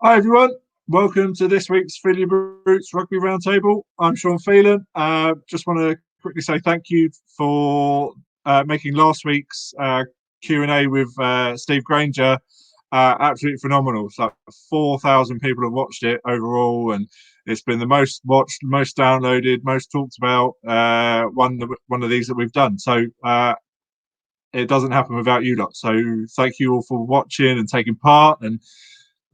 Hi everyone, welcome to this week's FYB Rugby Round Table. I'm Sean Phelan. Just want to quickly say thank you for making last week's Q&A with Steve Granger absolutely phenomenal. It's like 4,000 people have watched it overall, and it's been the most watched, most downloaded, most talked about one of these that we've done. So it doesn't happen without you lot. So thank you all for watching and taking part. And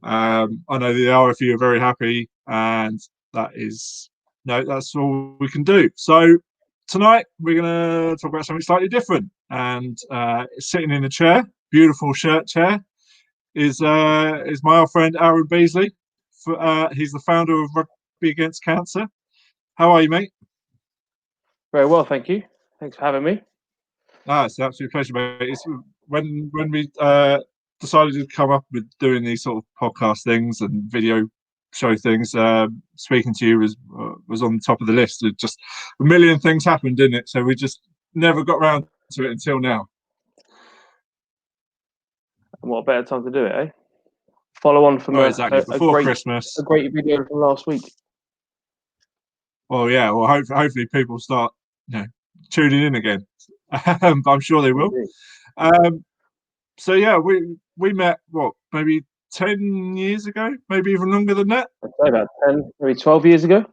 I know the RFU are very happy, and that's all we can do. So tonight we're going to talk about something slightly different. And sitting in a chair, beautiful shirt chair, is my old friend Aaron Beesley. He's the founder of Rugby Against Cancer. How are you, mate? Very well, thank you. Thanks for having me. It's an absolute pleasure, mate. It's when we decided to come up with doing these sort of podcast things and video show things, speaking to you was on the top of the list. It just a million things happened, didn't it? So we just never got around to it until now. And what a better time to do it, eh? Follow on from before Christmas, a great video from last week. Well, yeah. Well, hopefully people start, tuning in again. I'm sure they will. So yeah, we met maybe 10 years ago, maybe even longer than that. I'd say about 10, maybe 12 years ago.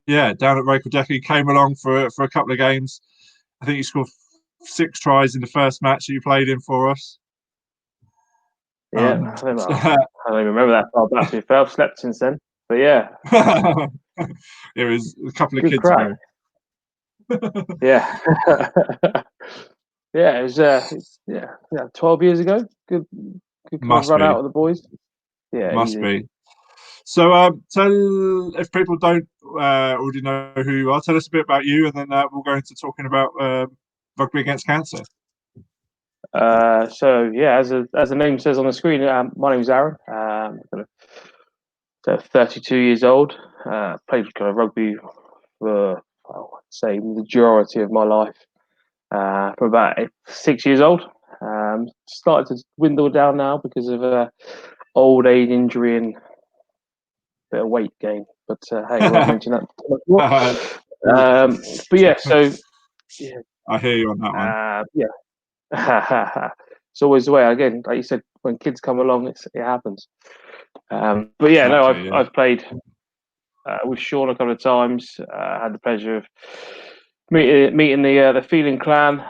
Yeah, down at Rugby, came along for a couple of games. I think you scored 6 tries in the first match that you played in for us. Yeah, I don't even remember that far back. To be fair, I've slept since then, but yeah, it was a couple of good kids crack. ago. Yeah, yeah, it was 12 years ago. Good kind of run out of the boys. Yeah, must be. So, tell if people don't already know who you are, tell us a bit about you, and then we'll go into talking about Rugby Against Cancer. So yeah, as the name says on the screen, my name is Aaron. 32 years old. Played kind of rugby for I'd say the majority of my life. From about 6 years old. Started to dwindle down now because of old age, injury, and a bit of weight gain. But hey, I won't mention that. But yeah, so yeah, I hear you on that one. Yeah, it's always the way. Again, like you said, when kids come along, it happens. But yeah, exactly, I've played with Sean a couple of times. Had the pleasure of meeting the Phelan clan,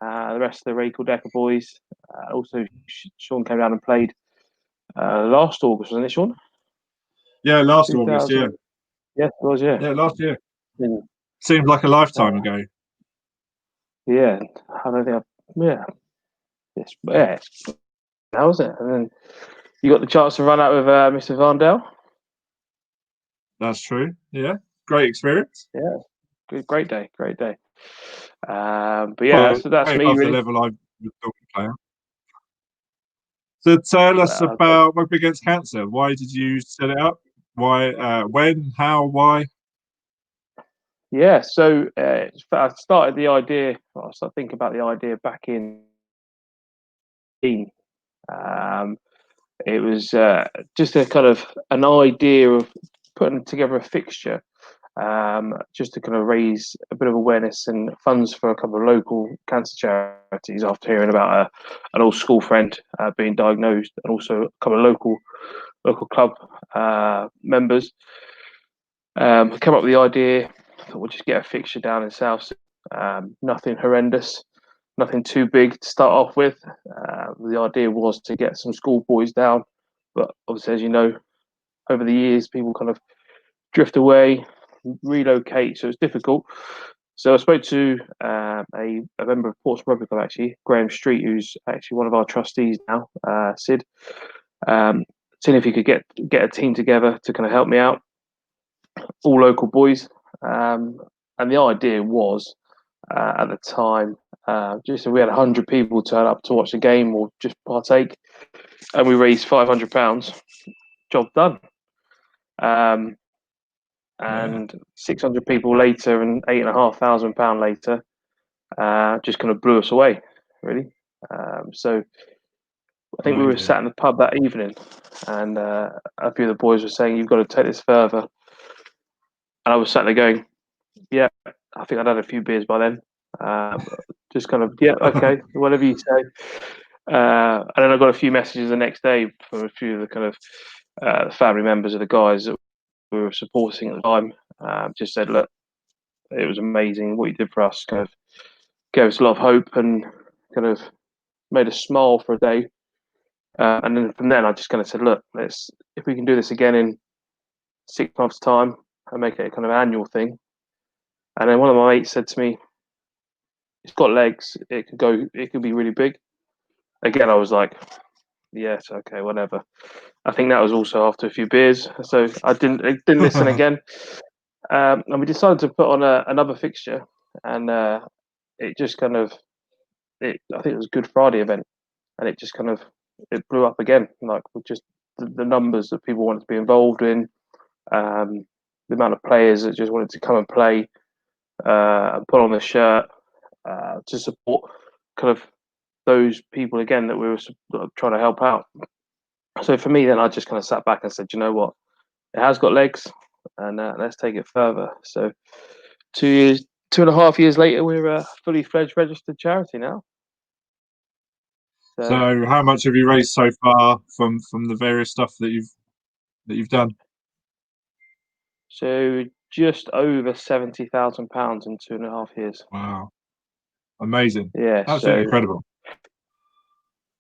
the rest of the Rachel Decker boys. Also, Sean came down and played last August, wasn't it, Sean? Yeah, last August. Yeah. Yes, it was. Yeah. Yeah, last year. Seems like a lifetime ago. Yeah, I don't think. That was it. And then you got the chance to run out with Mr. Varndale. That's true. Yeah, great experience. Yeah, great day. But yeah, so that's me. Really. The level I was talking player. So tell us about Rugby Against Cancer. Why did you set it up? Why? When? How? Why? Yeah, so I started the idea. I started thinking about the idea back in. It was just a kind of an idea of putting together a fixture, just to kind of raise a bit of awareness and funds for a couple of local cancer charities. After hearing about an old school friend being diagnosed, and also a couple of local club members, came up with the idea. I thought we'll just get a fixture down in South. Nothing horrendous. Nothing too big to start off with. The idea was to get some schoolboys down, but obviously, as you know, over the years, people kind of drift away, relocate, so it's difficult. So I spoke to a member of Portsmouth Rugby Club, actually, Graham Street, who's actually one of our trustees now, Sid, seeing if he could get a team together to kind of help me out, all local boys. And the idea was, at the time, just we had 100 people turn up to watch the game or just partake, and we raised £500. Job done. And 600 people later, and £8,500 later, just kind of blew us away, really. So I think we were sat in the pub that evening, and a few of the boys were saying, "You've got to take this further." And I was sat there going, "Yeah, I think I'd had a few beers by then." Just kind of, yeah, okay, whatever you say. And then I got a few messages the next day from a few of the kind of family members of the guys that we were supporting at the time. Just said, "Look, it was amazing what you did for us. Kind of gave us a lot of hope and kind of made us smile for a day." And then from then, I just kind of said, "Look, if we can do this again in 6 months' time and make it a kind of annual thing." And then one of my mates said to me, "It's got legs. It could go. It could be really big." Again, I was like, "Yes, okay, whatever." I think that was also after a few beers, so I didn't listen again. And we decided to put on another fixture, and it just kind of, I think it was Good Friday event, and it just kind of it blew up again. Like with just the numbers that people wanted to be involved in, the amount of players that just wanted to come and play, and put on the shirt to support kind of those people again that we were trying to help out. So for me, then I just kind of sat back and said, "You know what? It has got legs, and let's take it further." So 2 years, 2.5 years later, we're a fully fledged registered charity now. So how much have you raised so far from the various stuff that you've done? So just over £70,000 in 2.5 years. Wow, amazing! Yeah. Absolutely So incredible.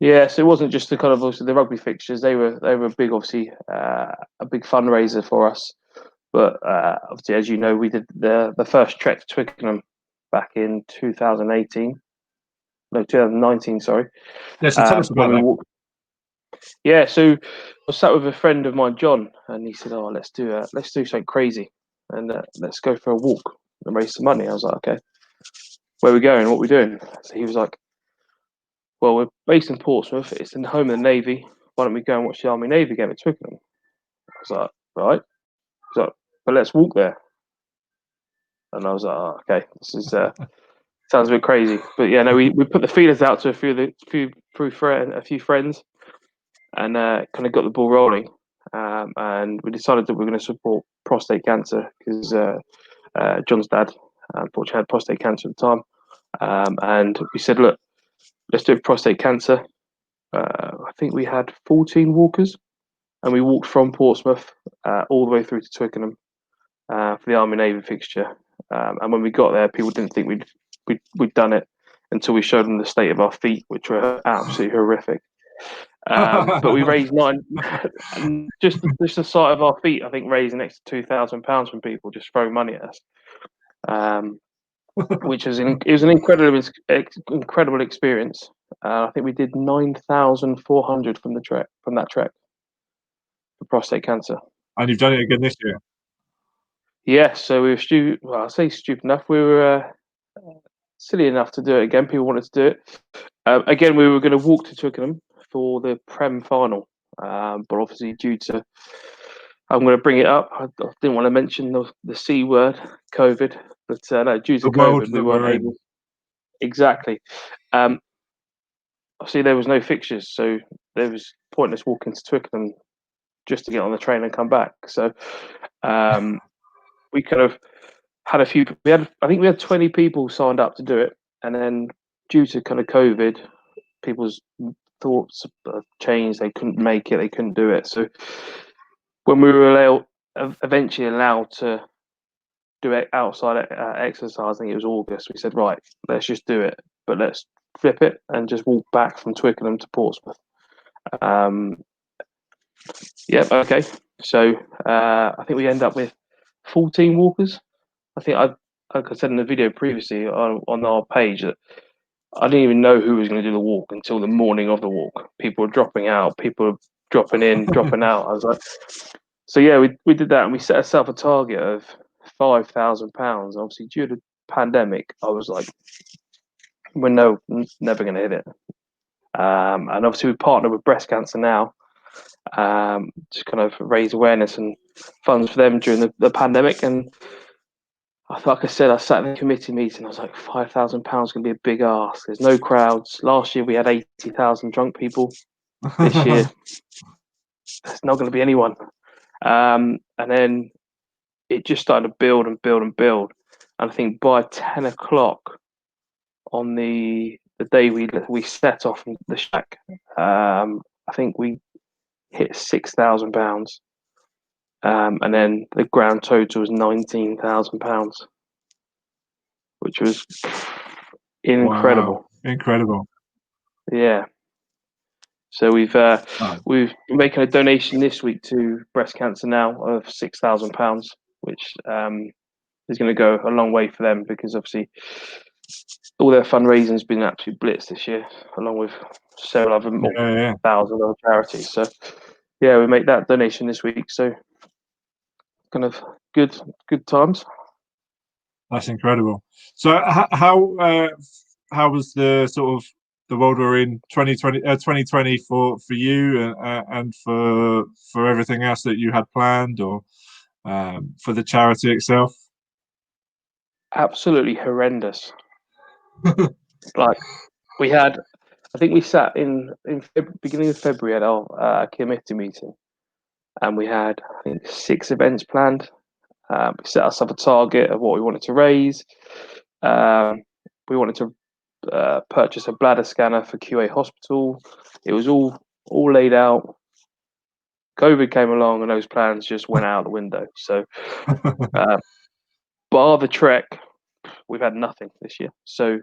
yeah. So it wasn't just the kind of obviously the rugby fixtures. They were big, obviously a big fundraiser for us. But obviously, as you know, we did the first trek to Twickenham back in 2018. No, 2019. Sorry. Yeah, so tell us When about we that. walked. Yeah. So I was sat with a friend of mine, John, and he said, "Oh, let's do something crazy, and let's go for a walk and raise some money." I was like, "Okay, where are we going? What are we doing?" So he was like, "Well, we're based in Portsmouth. It's in the home of the Navy. Why don't we go and watch the Army Navy game at Twickenham?" I was like, "Right." He's like, "But let's walk there." And I was like, "Oh, okay, this is sounds a bit crazy." But yeah, no, we put the feelers out to a few friends, and kind of got the ball rolling. And we decided that we were going to support prostate cancer because John's dad, unfortunately, had prostate cancer at the time. And we said, "Look, let's do prostate cancer." I think we had 14 walkers, and we walked from Portsmouth all the way through to Twickenham for the Army Navy fixture. And when we got there, people didn't think we'd done it until we showed them the state of our feet, which were absolutely horrific. But we raised just the sight of our feet. I think raised next to £2,000 from people just throwing money at us, which was it was an incredible experience. I think we did 9,400 from that trek for prostate cancer. And you've done it again this year. Yeah, so we were stupid. Well, I say stupid enough. We were silly enough to do it again. People wanted to do it again. We were going to walk to Twickenham for the Prem final, but obviously due to I'm going to bring it up. I didn't want to mention the C word, COVID, but no, due to The world COVID, we that weren't we're able. in. Exactly. Obviously, there was no fixtures, so there was pointless walking to Twickenham just to get on the train and come back. So we kind of had a few. I think we had 20 people signed up to do it, and then due to kind of COVID, people's thoughts changed. They couldn't make it. They couldn't do it. So when we were eventually allowed to do it outside exercise, I think it was August. We said, right, let's just do it, but let's flip it and just walk back from Twickenham to Portsmouth. Yep. Okay. So I think we end up with 14 walkers. I think like I said in the video previously on our page, that I didn't even know who was going to do the walk until the morning of the walk. People were dropping out, people were dropping in, dropping out. I was like, so yeah, we did that, and we set ourselves a target of £5,000. Obviously, due to the pandemic, I was like, we're never going to hit it. And obviously, we partnered with Breast Cancer now, to kind of raise awareness and funds for them during the pandemic. And like I said, I sat in the committee meeting. I was like, £5,000 going to be a big ask. There's no crowds. Last year we had 80,000 drunk people. This year, there's not going to be anyone. And then it just started to build and build and build. And I think by 10 o'clock on the day we set off from the shack, I think we hit £6,000. And then the grand total was £19,000, which was incredible. Wow, incredible. Yeah. So Oh, we're making a donation this week to breast cancer now of £6,000, which is going to go a long way for them, because obviously all their fundraising has been absolute blitz this year, along with several other yeah. thousand other charities. So yeah, we make that donation this week. So kind of good times. That's incredible. So how was the sort of the world we're in 2020 for you and for everything else that you had planned, or for the charity itself? Absolutely horrendous. Like we had, I think we sat in beginning of February at our committee meeting, and we had, I think, 6 events planned. We set ourselves a target of what we wanted to raise. We wanted to purchase a bladder scanner for QA Hospital. It was all laid out. COVID came along, and those plans just went out the window. So, bar the trek, we've had nothing this year. So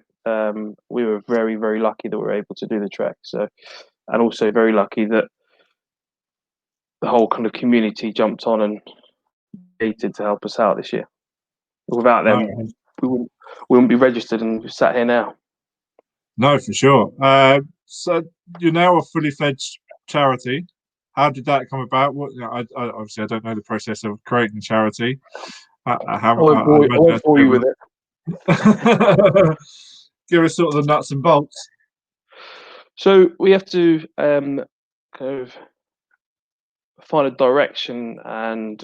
we were very, very lucky that we were able to do the trek. So, and also very lucky that the whole kind of community jumped on and waited to help us out this year. Without them, No, we wouldn't be registered and sat here now. no, for sure. So you're now a fully fledged charity. How did that come about? What, I obviously I don't know the process of creating a charity. How I won't I'd imagine bore you with it. give us sort of the nuts and bolts. So we have to kind of find a direction and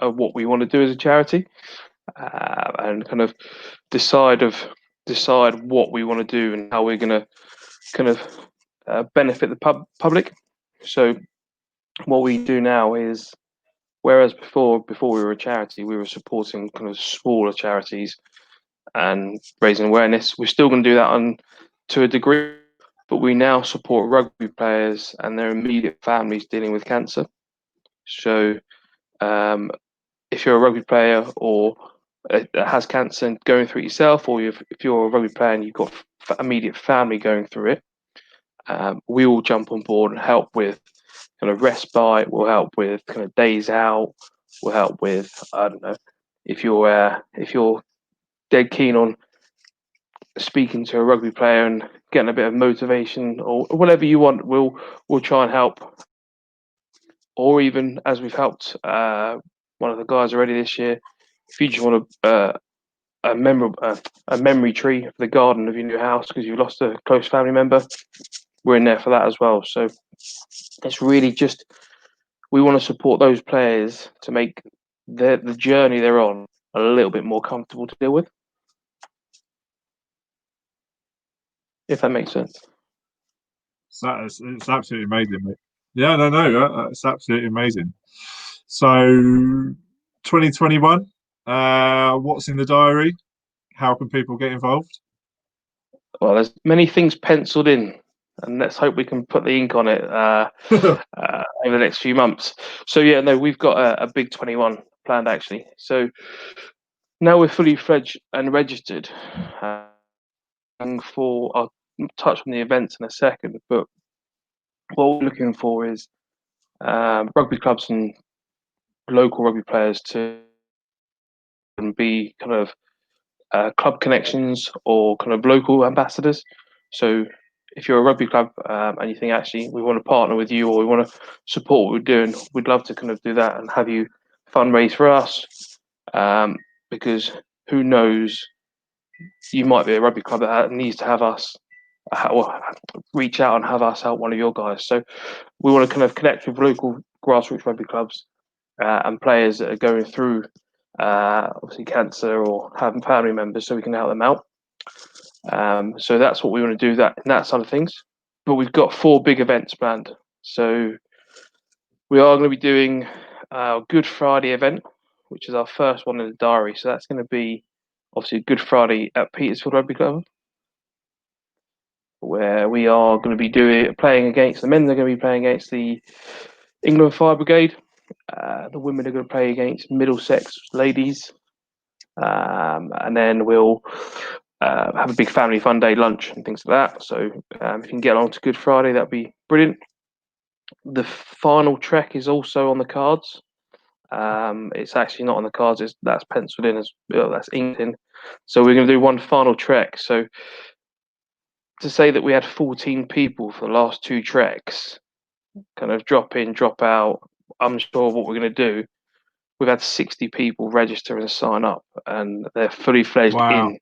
what we want to do as a charity, and kind of decide what we want to do and how we're going to kind of benefit the public. So what we do now is, whereas before we were a charity, we were supporting kind of smaller charities and raising awareness. We're still going to do that to a degree, but we now support rugby players and their immediate families dealing with cancer. So if you're a rugby player or that has cancer and going through it yourself, or if you're a rugby player and you've got immediate family going through it, we will jump on board and help with kind of respite. We'll help with kind of days out. We'll help with, I don't know, if you're dead keen on speaking to a rugby player and getting a bit of motivation or whatever you want, we'll try and help. Or even, as we've helped one of the guys already this year, if you just want a memory tree for the garden of your new house because you've lost a close family member, we're in there for that as well. So it's really just, we want to support those players to make the journey they're on a little bit more comfortable to deal with, if that makes sense. It's absolutely amazing, mate. Yeah, no, it's absolutely amazing. So 2021, what's in the diary? How can people get involved? Well, there's many things penciled in, and let's hope we can put the ink on it over the next few months. So yeah, no, we've got a big 21 planned actually. So now we're fully fledged and registered. And I'll touch on the events in a second, but what we're looking for is rugby clubs and local rugby players to be kind of club connections or kind of local ambassadors. So if you're a rugby club and you think actually we want to partner with you or we want to support what we're doing, we'd love to kind of do that and have you fundraise for us, because who knows, you might be a rugby club that needs to have us or reach out and have us help one of your guys. So we want to kind of connect with local grassroots rugby clubs and players that are going through obviously cancer or having family members, so we can help them out. So that's what we want to do, that in that side of things. But we've got 4 big events planned. So We are going to be doing our Good Friday event, which is our first one in the diary. So that's going to be obviously Good Friday at Petersfield Rugby Club, where we are going to be playing against the men. Are going to be playing against the England Fire Brigade. The women are going to play against Middlesex ladies, and then we'll have a big family fun day lunch and things like that. So if you can get along to Good Friday, that'd be brilliant. The final trek is also on the cards. It's actually not on the cards. That's penciled in as well, that's inked in. So we're going to do one final trek. So to say that we had 14 people for the last 2 treks, kind of drop in, drop out, unsure what we're going to do. We've had 60 people register and sign up, and they're fully fledged Wow. in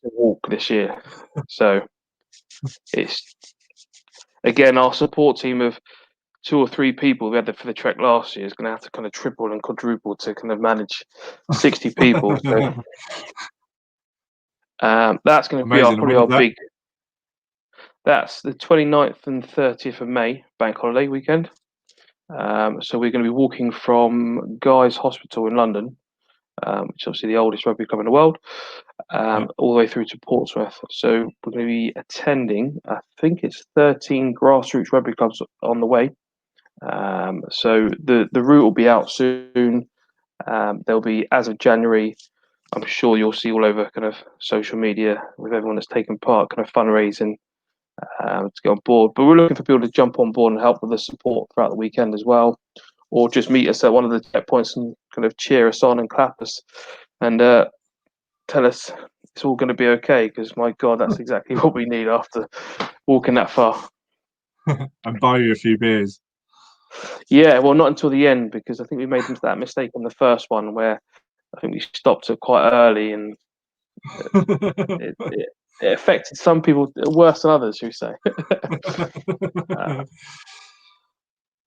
to walk this year. So it's, again, our support team of 2 or 3 people we had for the trek last year is going to have to kind of triple and quadruple to kind of manage 60 people. So that's going to be Amazing. And probably when is our that? big. That's the 29th and 30th of May, bank holiday weekend. So we're going to be walking from Guy's Hospital in London, which is obviously the oldest rugby club in the world, all the way through to Portsmouth. So we're going to be attending, I think it's 13 grassroots rugby clubs on the way. So the route will be out soon. There'll be, as of January, I'm sure you'll see all over kind of social media with everyone that's taken part, kind of fundraising to get on board. But we're looking for people to jump on board and help with the support throughout the weekend as well, or just meet us at one of the checkpoints and kind of cheer us on and clap us and tell us it's all going to be okay. Because my God, that's exactly what we need after walking that far. And buy you a few beers. Yeah, well, not until the end, because I think we made that mistake on the first one where I think we stopped it quite early, and it affected some people worse than others, shall we say.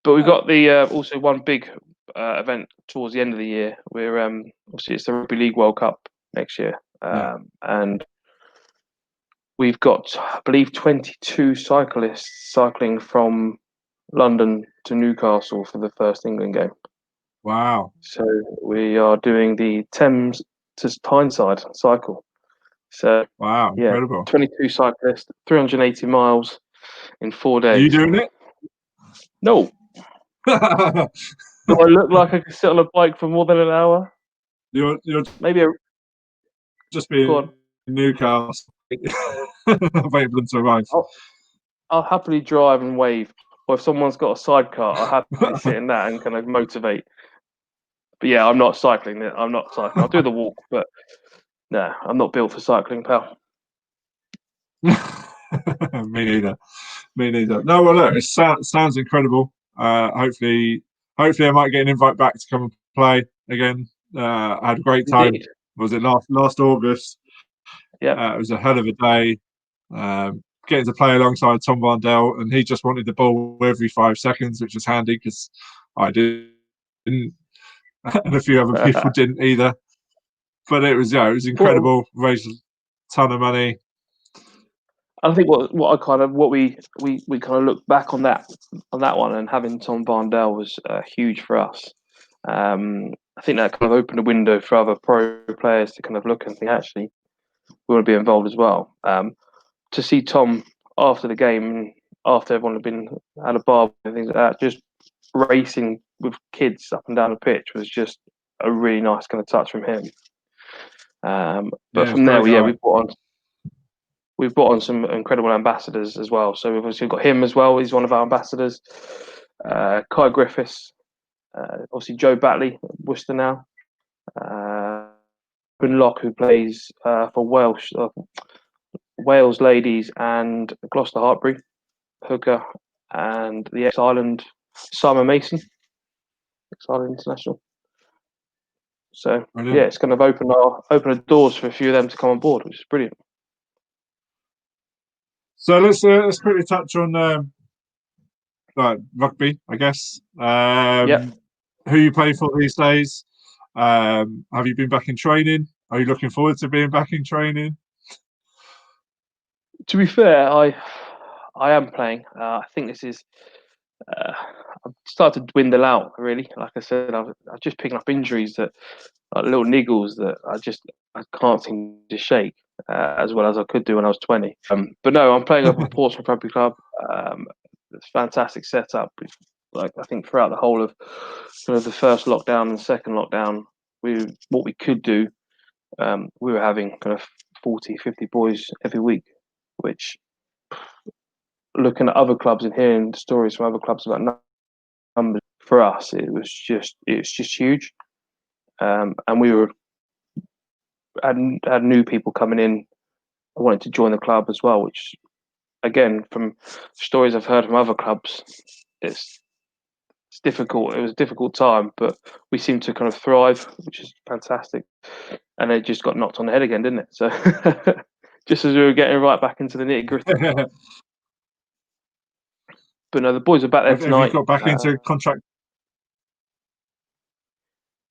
But we've got the also one big event towards the end of the year. We're obviously it's the Rugby League World Cup next year, and we've got, I believe, 22 cyclists cycling from London to Newcastle for the first England game. Wow. So we are doing the Thames to Tyneside cycle. So Wow. yeah, Incredible. 22 cyclists, 380 miles in 4 Are you days. doing it? No. Do I look like I could sit on a bike for more than an hour? You're Maybe. just Go being on. in Newcastle, waiting for them to arrive. I'll happily drive and wave. Or if someone's got a sidecar, I'll happily sit in that and kind of motivate. But yeah, I'm not cycling. I'll do the walk, but no, I'm not built for cycling, pal. Me neither. Me neither. No, well, look, it sounds incredible. Hopefully, I might get an invite back to come and play again. I had a great time. Indeed. Was it last August? Yeah. It was a hell of a day. Getting to play alongside Tom Vondell, and he just wanted the ball every 5 seconds, which was handy because I didn't, and a few other people didn't either. But it was incredible. Well, Raised a ton of money. I think what we kind of look back on that one, and having Tom Vondell was huge for us. I think that kind of opened a window for other pro players to kind of look and think, actually, we want to be involved as well. To see Tom after the game, after everyone had a bar and things like that, just racing with kids up and down the pitch was just a really nice kind of touch from him. But from there, we've brought on some incredible ambassadors as well. So we've obviously got him as well. He's one of our ambassadors. Kai Griffiths, obviously Joe Batley, Worcester now. Ben Locke, who plays for Wales ladies and Gloucester Hartbury, hooker, and the ex-Ireland Simon Mason, ex-Ireland international. So Brilliant. yeah, it's kind of opened the doors for a few of them to come on board, which is brilliant. So let's quickly touch on rugby, I guess. Who you play for these days? Have you been back in training? Are you looking forward to being back in training? To be fair, I am playing. I think this is. started to dwindle out. Really, like I said, I was just picking up injuries that, like little niggles that I can't seem to shake as well as I could do when I was 20. But no, I'm playing up at Portsmouth Rugby Club. It's a fantastic setup. Like I think throughout the whole of sort of the first lockdown and the second lockdown, what we could do, we were having kind of 40, 50 boys every week, which, looking at other clubs and hearing stories from other clubs about numbers, for us it's just huge. And we had new people coming in wanting to join the club as well, which again, from stories I've heard from other clubs, it's difficult. It was a difficult time, but we seem to kind of thrive, which is fantastic. And it just got knocked on the head again, didn't it? So just as we were getting right back into the nitty gritty. But no, the boys are back there tonight. Have you got back into contract?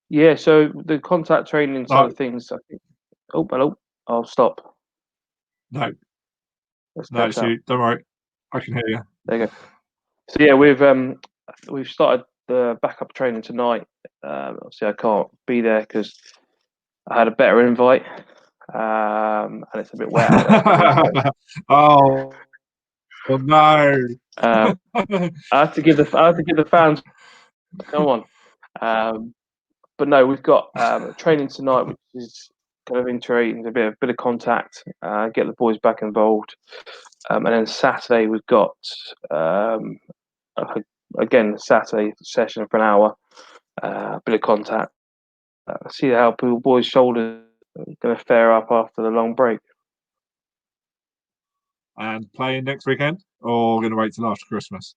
Yeah, so the contact training side of things, I think. Oh, hello. I'll stop. No. Let's No, catch up. don't worry. I can hear you. There you go. So yeah, we've started the backup training tonight. Obviously, I can't be there because I had a better invite, and it's a bit wet out there. Oh no! I have to give the fans. Come on. But no, we've got training tonight, which is kind of integrating a bit of contact, get the boys back involved, and then Saturday we've got again Saturday session for an hour, bit of contact. See how boys' shoulders are going to fare up after the long break. And playing next weekend, or going to wait till after Christmas?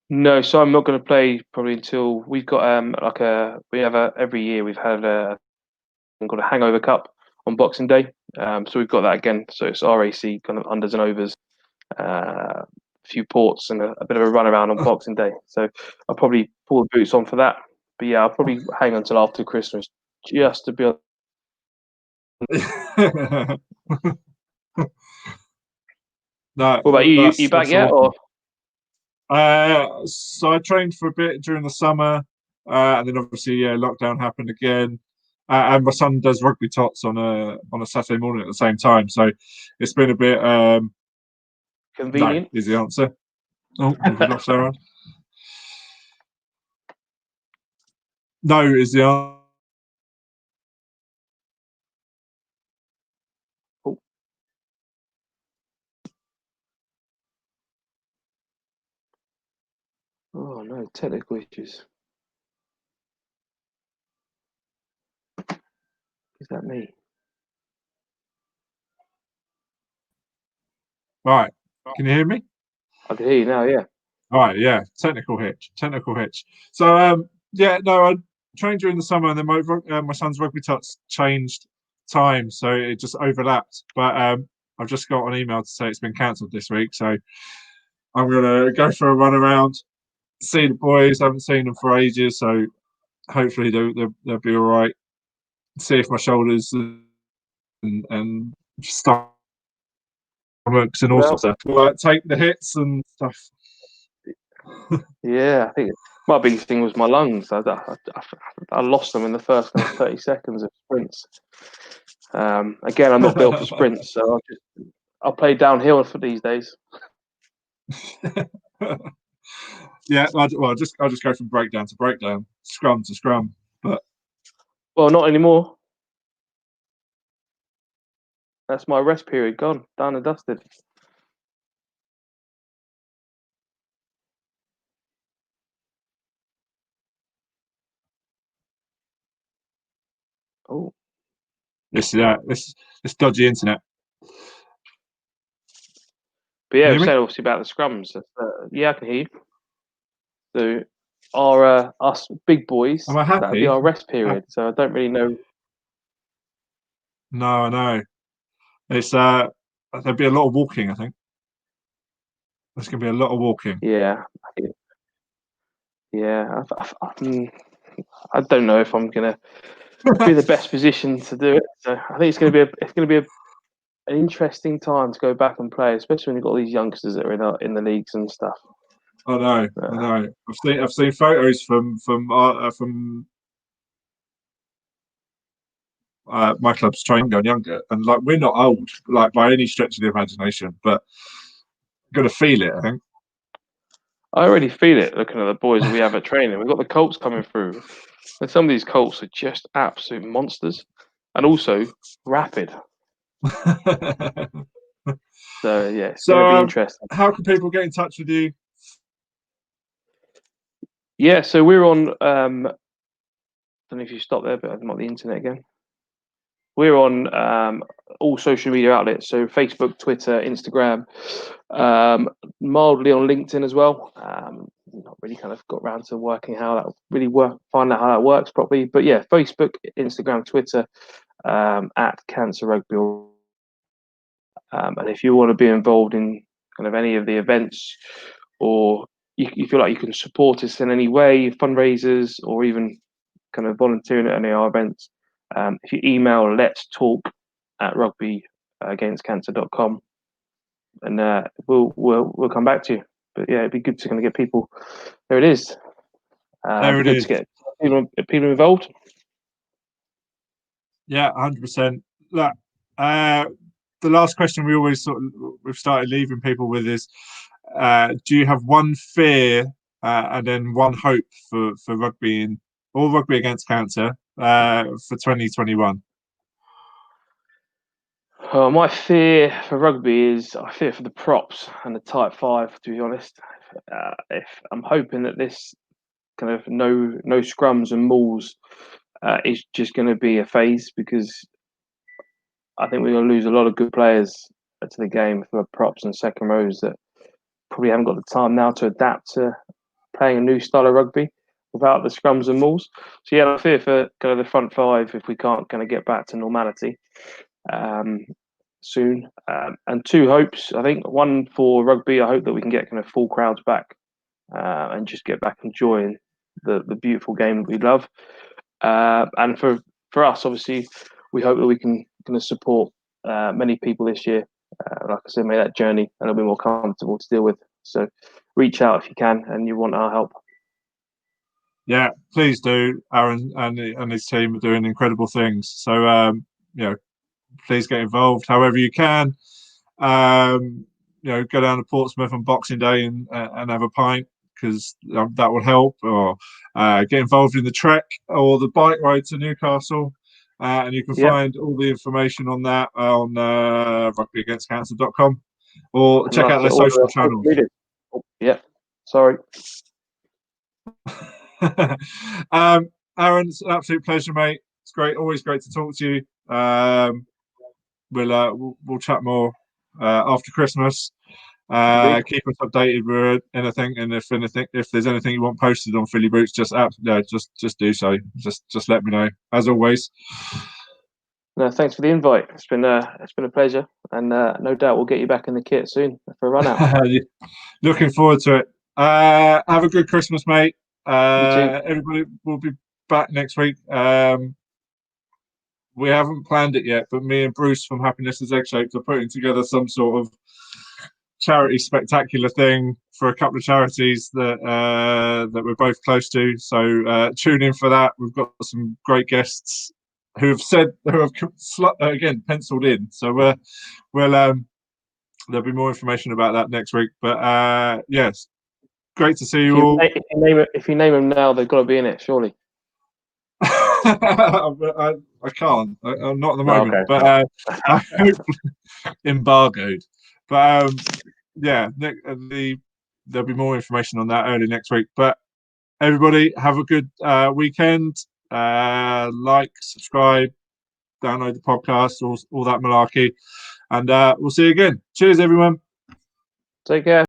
No, so I'm not going to play probably until we've got every year we've had got a hangover cup on Boxing Day. So we've got that again. So it's RAC kind of unders and overs, a few ports and a bit of a run around on Boxing Day. So I'll probably pull the boots on for that. But yeah, I'll probably hang until after Christmas just to be able. No. What about you? You back yet? Or? So I trained for a bit during the summer, and then obviously lockdown happened again. And my son does rugby tots on a Saturday morning at the same time, so it's been a bit convenient. No, is the answer. Oh, have we lost Aaron? No is the answer. Oh no, technical issues. Is that me? Right. Can you hear me? I can hear you now, yeah. All right, yeah. Technical hitch. So yeah, no, I trained during the summer, and then my son's rugby tots changed time, so it just overlapped. But I've just got an email to say it's been cancelled this week, so I'm gonna go for a run around, see the boys. I haven't seen them for ages, so hopefully they'll be all right. See if my shoulders and stomachs and all sorts of stuff take the hits and stuff. Yeah, I think my biggest thing was my lungs. I lost them in the first 30 seconds of sprints. Again, I'm not built for sprints, so I'll play downhill for these days. Yeah, I'll just go from breakdown to breakdown, scrum to scrum. But well, not anymore. That's my rest period gone, done and dusted. Oh, this dodgy internet. But yeah, we said obviously about the scrums. Yeah, I can hear you. So our us big boys, am I happy? That'd be our rest period. So I don't really know. No, I know. It's there'll be a lot of walking. I think there's going to be a lot of walking. Yeah, yeah. I don't know if I'm going to be the best position to do it. So I think it's going to be an interesting time to go back and play, especially when you've got all these youngsters that are in the leagues and stuff. I know. I've seen photos from my club's training going younger, and like we're not old, like by any stretch of the imagination, but gonna feel it, I think. I already feel it looking at the boys that we have at training. We've got the Colts coming through, and some of these Colts are just absolute monsters, and also rapid. So yeah, it's going to be So, interesting. how can people get in touch with you? Yeah, so we're on. Don't know if you stop there, but I'm on the internet again. We're on all social media outlets, so Facebook, Twitter, Instagram, mildly on LinkedIn as well. Not really kind of got around to working how that really find out how that works properly. But yeah, Facebook, Instagram, Twitter, at Cancer Rugby. And if you want to be involved in kind of any of the events, or you feel like you can support us in any way, fundraisers, or even kind of volunteering at any of our events, if you email let's talk at rugbyagainstcancer.com, and we'll come back to you. But yeah, it'd be good to kind of get people. There it is. There it good is. to get people involved. Yeah, 100%. Look, the last question we've started leaving people with is, do you have one fear and then one hope for rugby or Rugby Against Cancer for 2021? My fear for rugby is I fear for the props and the type 5, to be honest. If I'm hoping that this kind of no scrums and mauls is just going to be a phase, because I think we're going to lose a lot of good players to the game for props and second rows that probably haven't got the time now to adapt to playing a new style of rugby without the scrums and mauls. So yeah, I fear for kind of the front 5 if we can't kind of get back to normality soon. And 2 hopes, I think. One for rugby, I hope that we can get kind of full crowds back and just get back enjoying the beautiful game that we love. And for us, obviously, we hope that we can kind of support many people this year. Like I said, make that journey a little bit more comfortable to deal with. So reach out if you can and you want our help. Yeah, please do. Aaron and his team are doing incredible things. So, please get involved however you can. Go down to Portsmouth on Boxing Day and have a pint, because that will help. Or get involved in the trek or the bike ride to Newcastle. And you can find all the information on that on rugbyagainstcancer.com, or check out their social channels. Yeah, sorry. Aaron, it's an absolute pleasure, mate. It's great, always great to talk to you. We'll chat more after Christmas. Keep us updated with anything, and if there's anything you want posted on Philly Boots, just do so. Just let me know. As always. No, thanks for the invite. It's been a pleasure, and no doubt we'll get you back in the kit soon for a run out. Looking forward to it. Have a good Christmas, mate. You too. Everybody will be back next week. We haven't planned it yet, but me and Bruce from Happiness is Egg Shaped are putting together some sort of charity spectacular thing for a couple of charities that we're both close to. So tune in for that. We've got some great guests who have again penciled in. So there'll be more information about that next week. But yes, great to see you all. If you name them now, they've got to be in it, surely. I can't. I'm not at the moment, okay. But I hope embargoed. But yeah, there'll be more information on that early next week. But everybody, have a good weekend. Like, subscribe, download the podcast, all that malarkey, and we'll see you again. Cheers, everyone. Take care.